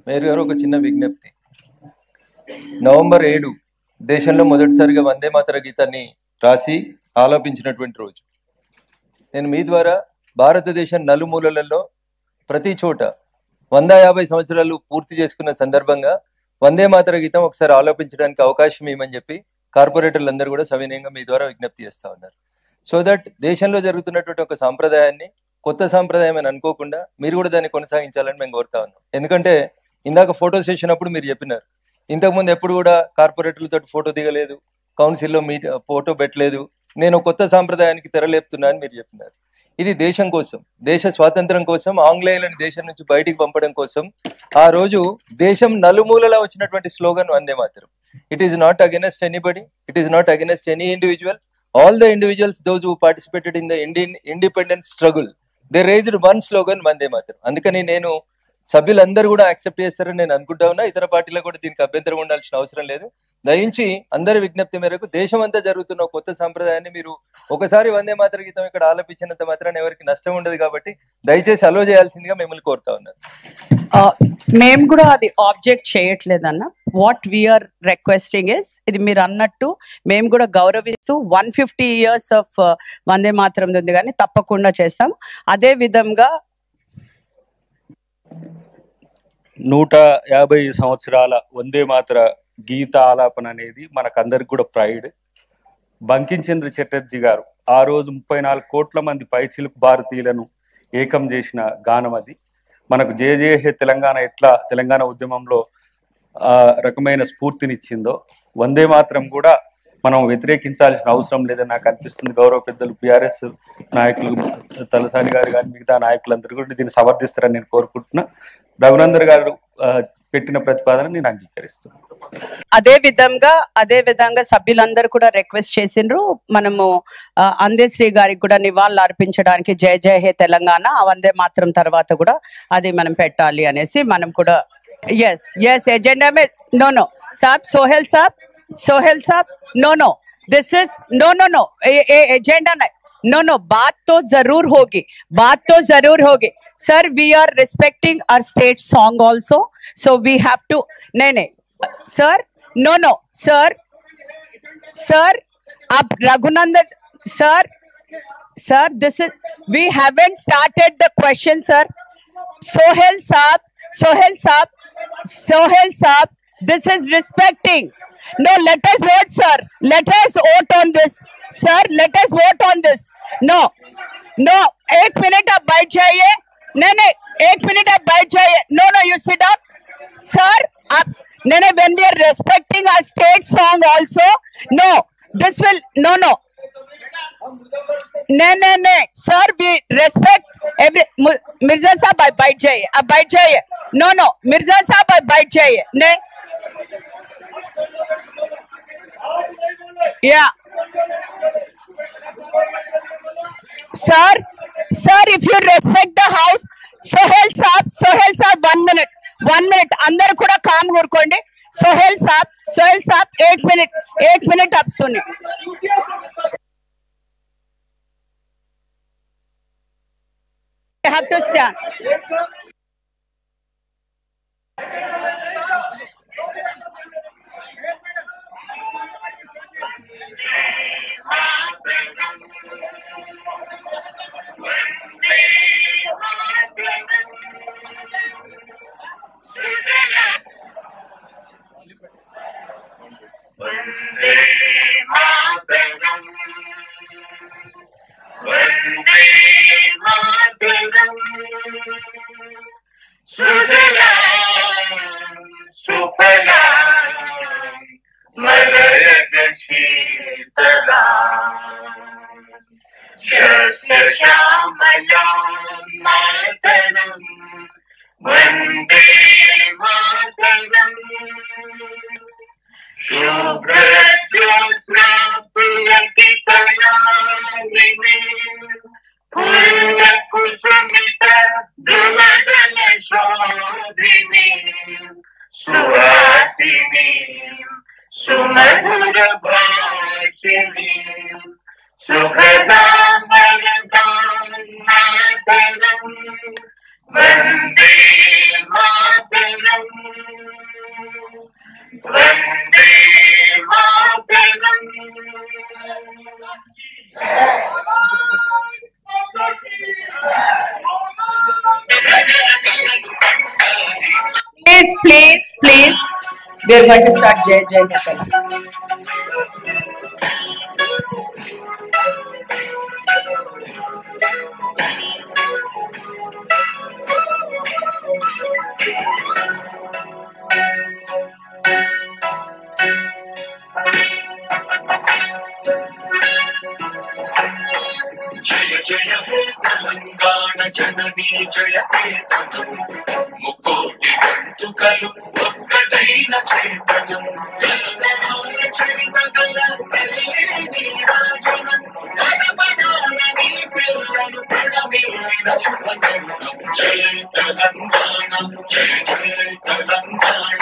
Mayor గారు ఒక చిన్న విజ్ఞప్తి. నవంబర్ 7 దేశంలో మొదటిసారిగా వందే మాతర గీతాన్ని రాసి ఆలాపించినటువంటి రోజు. నేను మీ ద్వారా భారతదేశం నలుమూలలలో ప్రతి చోట 150 సంవత్సరాలు పూర్తి చేసుకున్న సందర్భంగా వందే మాతర గీతం ఒకసారి ఆలోపించడానికి అవకాశం ఇవ్వమని చెప్పి కార్పొరేటర్లు అందరూ కూడా సవినయంగా మీ ద్వారా విజ్ఞప్తి చేస్తా ఉన్నారు. సో దట్ దేశంలో జరుగుతున్నటువంటి ఒక సాంప్రదాయాన్ని కొత్త సాంప్రదాయం అని అనుకోకుండా మీరు కూడా దాన్ని కొనసాగించాలని మేము కోరుతా ఉన్నాం. ఎందుకంటే ఇందాక ఫోటో సెషన్ అప్పుడు మీరు చెప్పినారు, ఇంతకుముందు ఎప్పుడు కూడా కార్పొరేటర్లతో ఫోటో దిగలేదు, కౌన్సిల్లో ఫోటో పెట్టలేదు, నేను కొత్త సాంప్రదాయానికి తెరలేపుతున్నా అని మీరు చెప్పినారు. ఇది దేశం కోసం, దేశ స్వాతంత్రం కోసం, ఆంగ్లేయులను దేశం నుంచి బయటికి పంపడం కోసం ఆ రోజు దేశం నలుమూలలా వచ్చినటువంటి slogan Vande Mataram. It is not against anybody, it is not against any individual. All the individuals those who participated in the Indian independence struggle, they raised one slogan Vande Mataram. అందుకని నేను సభ్యులందరూ కూడా యాక్సెప్ట్ చేస్తారని నేను అనుకుంటా ఉన్నా. ఇతర పార్టీలకు కూడా దీనికి అభ్యంతరం ఉండాల్సిన అవసరం లేదు. దయించి అందరి విజ్ఞప్తి మేరకు దేశం అంతా జరుగుతున్న కొత్త సాంప్రదాయాన్ని మీరు ఒకసారి వందే మాతర గీతం ఇక్కడ ఆలపించినంత మాత్రాన్ని ఎవరికి నష్టం ఉండదు కాబట్టి దయచేసి అలో చేయాల్సిందిగా మిమ్మల్ని కోరుతా ఉన్నాను. మేము కూడా అది ఆబ్జెక్ట్ చేయట్లేదన్న. వాట్ వీఆర్ రిక్వెస్టింగ్ ఇస్, ఇది మీరు అన్నట్టు మేము కూడా గౌరవిస్తూ 150 years ఆఫ్ వందే మాతరం ఉంది కానీ తప్పకుండా చేస్తాం. అదే విధంగా 150 సంవత్సరాల వందే మాతర గీత ఆలాపన అనేది మనకందరికి కూడా ప్రైడ్. బంకించంద్ర చటర్జీ గారు ఆ రోజు 34 కోట్ల మంది పైచిలుకు భారతీయులను ఏకం చేసిన గానం అది. మనకు జయ జయ హే తెలంగాణ ఎట్లా తెలంగాణ ఉద్యమంలో ఆ రకమైన స్ఫూర్తినిచ్చిందో వందే మాతరం కూడా మనం వ్యతిరేకించాల్సిన అవసరం లేదని నాకు అనిపిస్తుంది. గౌరవ పెద్దలు బీఆర్ఎస్ నాయకులు తలసాని గారు కానీ మిగతా నాయకులందరూ కూడా దీన్ని సమర్థిస్తారని నేను కోరుకుంటున్నా. రఘునందర్ గారు పెట్టిన ప్రతిపాదన నేను అంగీకరిస్తున్నాను. అదే విధంగా సభ్యులందరూ కూడా రిక్వెస్ట్ చేసిండ్రు, మనము అందశ్రీ గారికి కూడా నివాళులు అర్పించడానికి జయ జయ హే తెలంగాణ వందే మాత్రం తర్వాత కూడా అది మనం పెట్టాలి అనేసి మనం కూడా ఎస్ ఎజెండా మే నో సాబ్ सोहेल साहब no this is no agenda नहीं, नो बात तो जरूर होगी sir. We are respecting our state song also, so we have to नहीं सर, नो सर अब Raghunandan sir this is we haven't started the question sir. Sohail साहब this is respecting. No, let us vote sir, let us vote on this sir, let us vote on this. No एक minute आप बैठ जाइए, नहीं एक minute आप बैठ जाइए. No you sit up sir. आप नहीं when we are respecting our state song also, no this will no नहीं sir, we respect every. Mirza साहब आप बैठ जाइए. No मिर्जा साहब आप बैठ जाइए. नहीं yeah sir if you respect the house. Sohail साहब 1 minute अंदर కూడా काम కూర్కోండి. सोहेल साहब 1 minute आप सुनिए. I have to stand. Vande Mataram Please, we are going to start Jai Jai He Telangana. జయ జయ హే తెలంగాణ జననీ జయ కేతనం ముకోటి గంతుకలు ఒక్కటైన చేతనం గలగలాల చరిత గల తల్లి నీరాజనం పద పదాన నీ పిల్లలు పడమిల్లిన శుభతరుణం జయ తెలంగాణ జయ జయ తెలంగాణ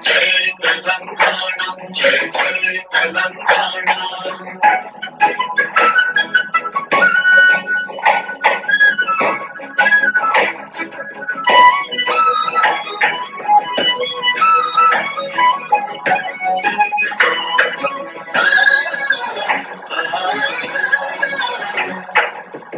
జయ తెలంగాణ జయ జయ తెలంగాణ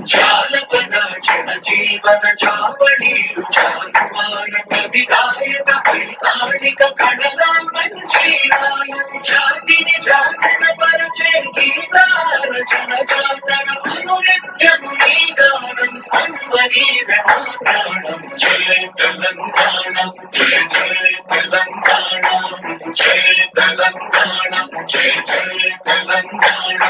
జాలపద జన జీవన చావళీలు చారువాన కవి గాయక వైతాళిక కళల మంజీరాలు జాతిని జాగృత పరిచే గీతాల జన జాతర అనునిత్యము నీ గానం అన్వనీ ప్రాణం జయ తెలంగాణ జయ జయ తెలంగాణ జయ తెలంగాణ జయ జయ తెలంగాణ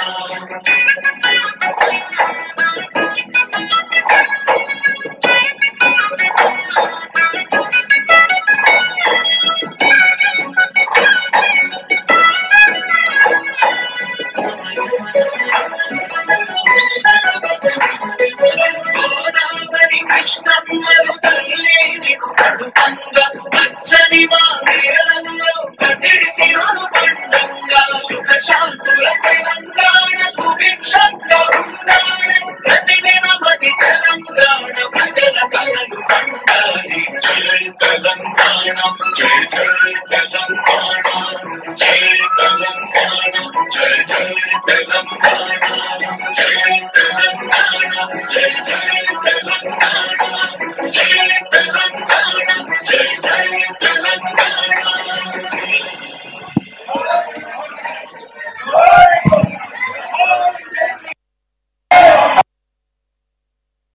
గోదావరి కృష్ణమ్మలు తల్లి నీకు కడుపంగా పచ్చని మా నేలల్లో పసిడి సిరులు పండంగా సుఖ శాంతుల తెలంగాణ సుభిక్షంగా ఉండాలి ప్రతిదినమది తెలంగాణ